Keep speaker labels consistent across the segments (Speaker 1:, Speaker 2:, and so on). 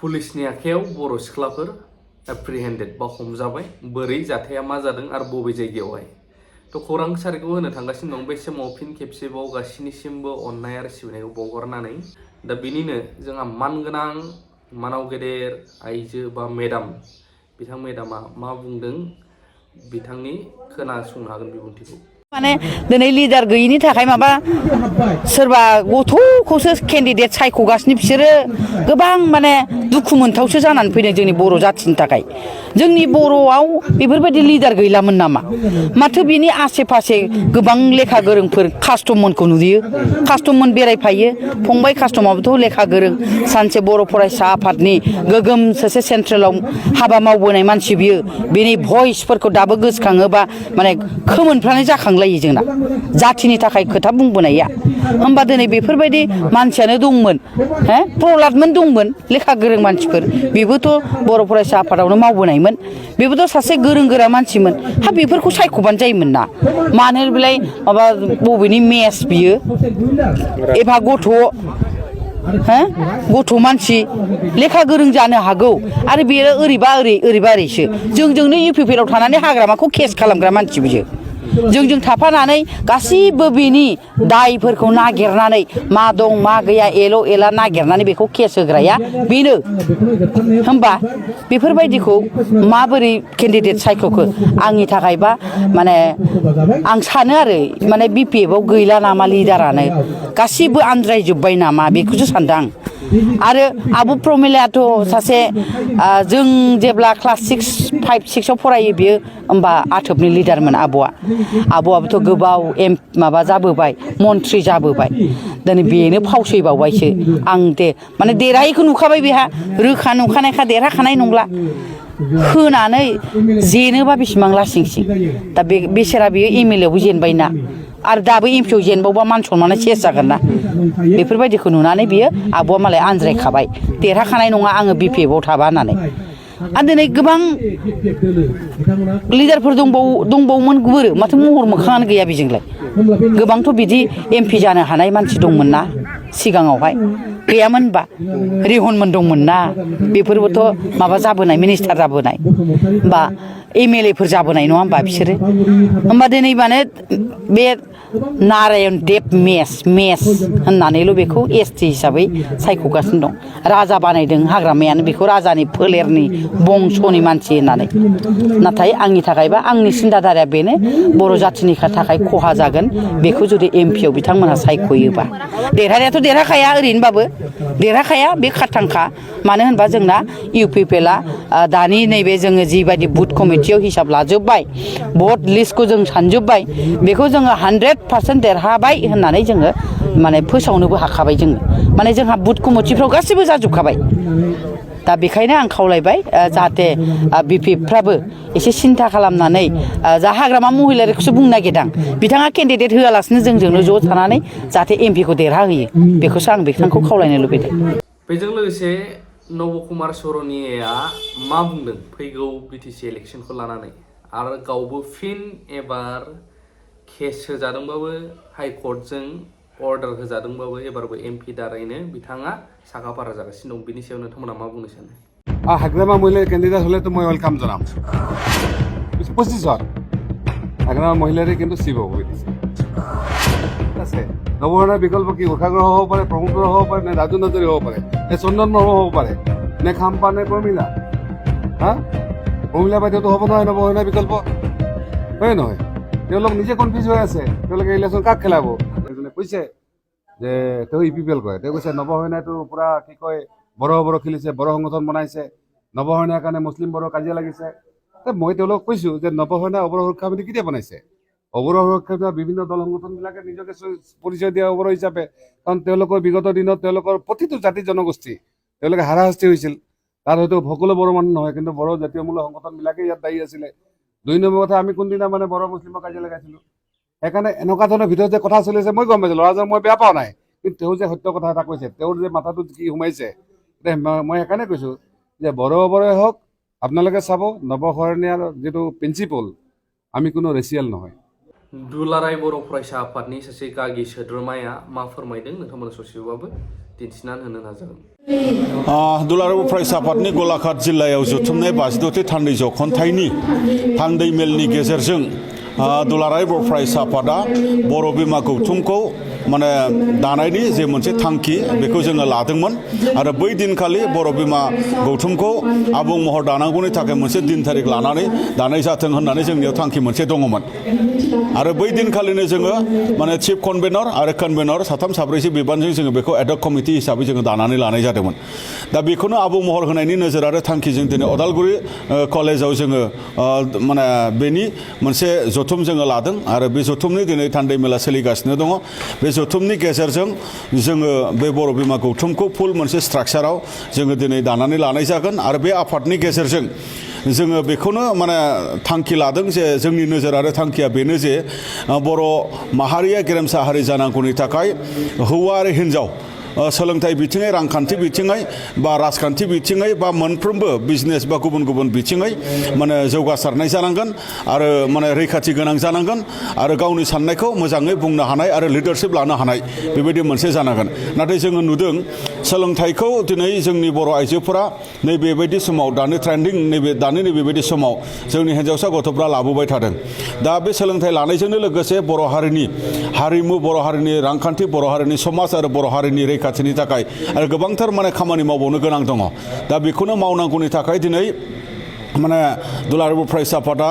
Speaker 1: पुलिसनि आखायाव बर' सिख्लाफोर एप्रिहेन्डेड बा हमजाबाय बोरै जाथाया मा जादों आरो बबे जायगायावहाय थ' खौरां सारिखौ होनो थांगासिनो दं बे समाव फिन खेबसेबाव गासिनिसिमबो अननाय आरो सिबिनायखौ बावहरनानै दा बिनिनो जोंहा मानगोनां मानाव गेदेर आइजो बा मेडाम बिथां मेडामा मा बुंदों बिथांनि खोनासंनो हागोन बिबुंथिखौ
Speaker 2: माने दिनै लिडार गैयिनि थाखाय माबा सोरबा गथ'खौसो केन्डिडेट सायख'गासिनो बिसोरो गोबां माने दुखु मोनथावसो जानानै फैदों जोंनि बर' जाथिनि थाखाय जोंनि बर'आव बेफोरबायदि लिडार गैलामोन नामा माथो बिनि आसे फासे गोबां लेखा गोरोंफोर कास्टममोनखौ नुयो कास्टममोन बेरायफायो फंबाय कास्टमाबोथ' लेखा गोरों सानसे बर' फरायसा आफादनि गोगोम सासे सेन्ट्रेलाव हाबा मावबोनाय मानसि बियो बिनि भइसफोरखौ दाबो गोसोखाङोबा माने खोमोनफ्रानो जाखांलायो जोंना जाथिनि थाखाय खोथा बुंबोनाया होमबा दिनै बेफोरबायदि मानसियानो दंमोन हो प्रहलादमोन दंमोन लेखा गोरों मानसिफोर बेबोथ' बर' फरायसा आफादावनो मावबोनायमोन बेबोथ' सासे गोरों गोरा मानसिमोन हा बेफोरखौ सायख'बानो जायोमोन ना मानो बेलाय माबा बबेनि मेस बियो एबा गथ' गथ' मानसि लेखा गोरों जानो हागौ आरो बेयो ओरैबा ओरैसो जोंजोंनो इउपिपिएलआव थानानै हाग्रामाखौ केस खालामग्रा मानसि बियो जोंजों थाफानानै गासिबो बेनि दायफोरखौ नागिरनानै मा दं मा गैया एल' एला नागिरनानै बेखौ केस होग्राया बेनो होमबा बेफोरबायदिखौ माबोरै केन्डिडेट सायख'खो आंनि थाखायबा माने आं सानो आरो माने बिपिएफआव गैला नामा लिडारानो गासिबो आनज्रायजोब्बाय नामा बेखौसो सानदों आं आरो आब' प्रमिलायाथ' सासे जों जेब्ला क्लास 5, 6आव फरायो बियो होमबा आथोबनि लिडारमोन आब'आबोथ' गोबाव माबा जाबोबाय मन्थ्रि जाबोबाय दिनै बेनो फावसैबावबायसो आं माने देरहायैखौ नुखाबाय बेहा रोखा नुखानायखा देरहाखानाय नंला होनानै जेनोबा बेसेबां लासिंसिं दा बेसेरा बेयो एमएलएआवबो जेनबायना आरो दाबो एमपिआव जेनबावबा मान सनमाना सेस जागोन ना बेफोरबायदिखौ नुनानै बियो आब'आ मालाय आनज्रायखाबाय देरहाखानाय नङा आङो बिपिएफआव थाबा होननानै आरो दिनै गोबां लिडारफोर दंबावोमोन गुबुन माथो महर मोखाङानो गैया बेजोंलाय गोबांथ' बिदि एमपि जानो हानाय मानसि दंमोन ना सिगाङावहाय गैयामोन होनबा रिहनमोन दंमोन ना बेफोरबोथ' माबा जाबोनाय मिनिस्टार जाबोनाय बा एमएलएफोर जाबोनाय नङा होमबा बिसोरो होमबा दिनै माने बे नारायण देब मेस होननानैल' बेखौ एसटि हिसाबै सायख'गासिनो दं राजा बानायदों हाग्रामायानो बेखौ राजानि फोलेरनि बंस'नि मानसि होननानै नाथाय आंनि थाखायबा आंनि सिन्ताधाराया बेनो बर' जाथिनि थाखाय खहा जागोन बेखौ जुदि एमपिआव बिथांमोनहा सायख'योबा देरहानायाथ' देरहाखाया ओरैनोबाबो देरहाखाया बे खाथांखा मानो होनबा जोंना इउपिपिएलआ दानि नैबे जोङो जिबायदि बुथ कमिटियाव हिसाब लाजोब्बाय भट लिस्टखौ जों सानजोब्बाय बेखौ जोङो 100% देरहाबाय होननानै जोङो माने फोसावनोबो हाखाबाय जोङो माने जोंहा बुथ कमिटिफ्राव गासैबो जाजोबखाबाय दा बेखायनो आं खावलायबाय जाहाथे बिपिएफफ्राबो एसे सिन्था खालामनानै जा हाग्रामा महिलारिखौसो बुंनो नागिरदां बिथाङा केन्डिडेट होआलासिनो जोंजोंनो ज' थानानै जाहाथे एमपिखौ देरहाहोयो बेखौसो आं बिथांखौ खावलायनो लुबैदों
Speaker 1: बेजों लोगोसे नब कुमार सरनिया मा बुंदों फैगौ बिटिसि इलेक्सनखौ लानानै आरो गावबो फिन एबार केस होजादोंबाबो हाइकर्टजों अर्डार होजादोंबाबो एबारबो एमपि दारैनो बिथाङा साखाफारा जागासिनो दं बिनि सायाव नोंथांमोना मा बुंनो सानो
Speaker 3: हाग्रामा महिलार केन्डिडेट হলেতো মই ওয়েলকাম জনাম 25 হাগ্রামা মহিলারে কিন্তু শিব হয়ে দিছে ঠিক আছে নবহৰণৰ বিকল্প কি উষাগ্ৰহ হ'ব পাৰে প্ৰমোদৰ হ'ব পাৰে নে ৰাজু নজৰী হ'ব পাৰে নে চন্দন ব্ৰহ্ম হ'ব পাৰে নে খাম্পা নে প্ৰমিলা প্ৰমিলা বাইদেউতো হ'ব নহয় নবহৰণৰ বিকল্প হয় নহয় তেওঁলোক নিজে কনফিউজ হৈ আছে তেওঁলোকে ইলেকশ্যন কাক খেলাব এজনে কৈছে যে তেওঁ ইপিপিএল কয় তেওঁ কৈছে নবহৰণটো পুৰা কি কয় বড়ো খেলিছে বড়ো সংগঠন বনাইছে নবহৰণাৰ কাৰণে মুছলিম বড়ো কাজিয়া লাগিছে মই তেওঁলোকক কৈছোঁ যে নবহৰণা অৱৰ সুৰক্ষা সমিতি কেতিয়া বনাইছে অৱৰ সুৰক্ষা বিভিন্ন দল সংগঠনবিলাকে নিজকে পৰিচয় দিয়া অৱৰ হিচাপে কাৰণ তেওঁলোকৰ বিগত দিনত তেওঁলোকৰ প্ৰতিটো জাতি জনগোষ্ঠী তেওঁলোকে হাৰাশাস্তি হৈছিল তাৰ হয়তো সকলো বড়ো মানুহ নহয় কিন্তু বড়ো জাতীয়মূলক সংগঠনবিলাকে ইয়াত দায়ী আছিলে 2 নম্বৰ কথা আমি কোনদিনা মানে বড়ো মুছলিমৰ কাজিয়া লগাইছিলোঁ সেইকাৰণে এনেকুৱা ধৰণৰ ভিতৰত যে কথা চলিছে মই গম পাইছোঁ ল'ৰাজন মই বেয়া পাওঁ নাই কিন্তু তেওঁ যে সত্য কথা এটা কৈছে তেওঁৰ যে মাথাটোত কি সোমাইছে মই সেইকাৰণে কৈছোঁ যে বড়োৱে হওক আপোনালোকে চাব নবহৰণীয়াৰ যিটো প্ৰিন্সিপল আমি কোনো ৰেচিয়েল নহয়
Speaker 1: दुलाराय बर' फरायसा आफादनि सासे गागि सोद्रोमाया मा फोरमायदों नोंथांमोना ससेबाबो दिन्थिनानै होनो नाजागोन।
Speaker 4: दुलाराय बर' फरायसा आफादनि गलाघाट जिल्लायाव जुथुमनाय 52थि थान्दै जख'न्थाइनि थान्दै मेलनि गेजेरजों दुलाराय बर' फरायसा आफादा बर' बिमा गौथुमखौ माने दानायनि जे मोनसे थांखि बेखौ जोङो लादोंमोन आरो बै दिनखालि बर' बिमा गौथुमखौ आबुं महर दानांगौनि थाखाय मोनसे दिन थारिख लानानै दानाय जाथों होननानै जोंनियाव थांखि मोनसे दङमोन आरो बै दिनखालिनो जोङो माने चिफ कनभेनर आरो कनभेनर साथाम साब्रैसो बिबानजों जोङो बेखौ एडहक कमिटि हिसाबै जोङो दानानै लानाय जादोंमोन। दा बेखौनो आबुं महर होनायनि नोजोर आरो थांखिजों दिनै अदालगुरि कलेजाव जोङो माने बेनि मोनसे जथुम जोङो लादों आरो बे जथुमनि दिनै थान्दै मेला सोलिगासिनो दङ। बे जथुमनि गेजेरजों जोङो बे बर' बिमा गौथुमखौ फुल मोनसे स्ट्राक्चाराव जोङो दिनै दानानै लानाय जागोन आरो बे आफादनि गेजेरजों जोङो बेखौनो माने थांखि लादों जे जोंनि नोजोर आरो थांखिया बेनो जे बर' माहारिया गेरेमसा हारि जानांगौनि थाखाय हौवा आरो हिन्जाव सोलोंथाइ बिथिङै रांखान्थि बिथिङै बा राजखान्थि बिथिङै बा मोनफ्रोमबो बिजनेस बा गुबुन गुबुन बिथिङै माने जौगासारनाय जानांगोन आरो माने रैखाथि गोनां जानांगोन आरो गावनि साननायखौ मोजाङै बुंनो हानाय आरो लिडारशिप लानो हानाय बेबायदि मोनसे जानांगोन। नाथाय जोङो नुदों सोलोंथाइखौ दिनै जोंनि बर' आइजोफोरा नैबेबायदि समाव दानि ट्रेन्डिं दानि नैबेबायदि समाव जोंनि हिन्जावसा गथ'फ्रा लाबोबाय थादों। दा बे सोलोंथाइ लानायजोंनो लोगोसे बर' हारिनि हारिमु, बर' हारिनि रांखान्थि, बर' हारिनि समाज आरो बर' हारिनि रैखाथिनि थाखाय आरो गोबांथार माने खामानि मावबावनो गोनां दङ। दा बेखौनो मावनांगौनि थाखाय दिनै माने दुलाराय बर' फरायसा आफादा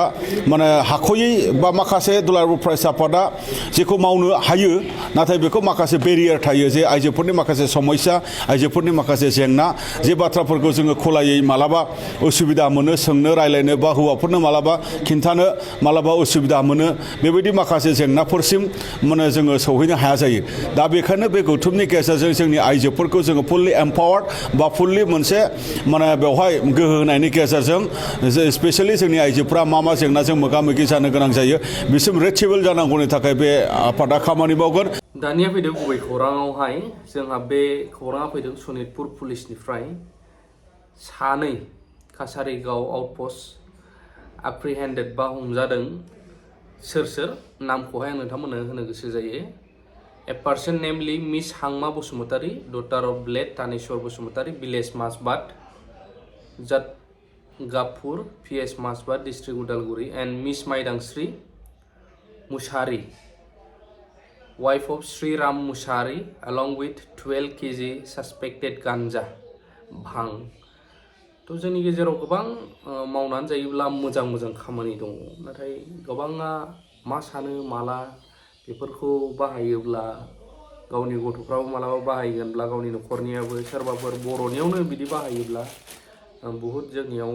Speaker 4: माने हाख'यै बा माखासे दुलाराय बर' फरायसा आफादा जेखौ मावनो हायो नाथाय बेखौ माखासे बेरियार थायो जे आइजोफोरनि माखासे समस्या, आइजोफोरनि माखासे जेंना, जे बाथ्राफोरखौ जोङो खुलायै मालाबा उसुबिदा मोनो सोंनो रायलायनो बा हौवाफोरनो मालाबा खिन्थानो मालाबा उसुबिदा मोनो बेबायदि माखासे जेंनाफोरसिम माने जोङो सौहैनो हाया जायो। दा बेखायनो बे गौथुमनि गेजेरजों जोंनि आइजोफोरखौ जोङो फुल्लि एम्पावार्ड बा फुल्लि मोनसे माने बेवहाय गोहो होनायनि गेजेरजों स्पेसियेलि जोंनि आइजोफ्रा मा जेंनाजों मोगा मोगि जानो गोनां जायो बिसिम रिचेबल जानांगौनि थाखाय बे आफादा खामानि मावगोन।
Speaker 1: दानिया फैदों गुबै खौराङावहाय जोंहा बे खौराङा फैदों सनितपुर पुलिसनिफ्राय सानै काछारिगाव आउटपस्ट एप्रिहेन्डेड बा हमजादों। सोर नामखौहाय आं नोंथांमोननो होनो गोसो जायो। ए पार्सन नेमलि मिस हांमा Basumatary, daughter of late Taneshwar Basumatary, village Masbad, Jatgapur, PS Masbad, district Udalguri, and miss Maidangsri Mushahary, wife of Sri Ram Musari, along with 12 kg suspected ganja भां। तो जोंनि गेजेराव गोबां मावनानै जायोब्ला मोजां खामानि दङ, नाथाय गोबाङा मा सानो माला बेफोरखौ बाहायोब्ला गावनि गथ'फ्राबो मालाबा बाहायगोनब्ला गावनि न'खरनियाबो सोरबाफोर बर'नियावनो बिदि बाहायोब्ला बहुद जोंनियाव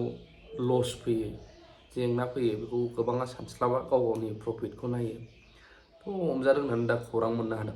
Speaker 1: लस फैयो, जेंना फैयो। बेखौ गोबाङा सानस्लाबा, गाव गावनि प्रफिटखौ नायो। तो हमजादों होननानै दा खौरां मोननो हादों।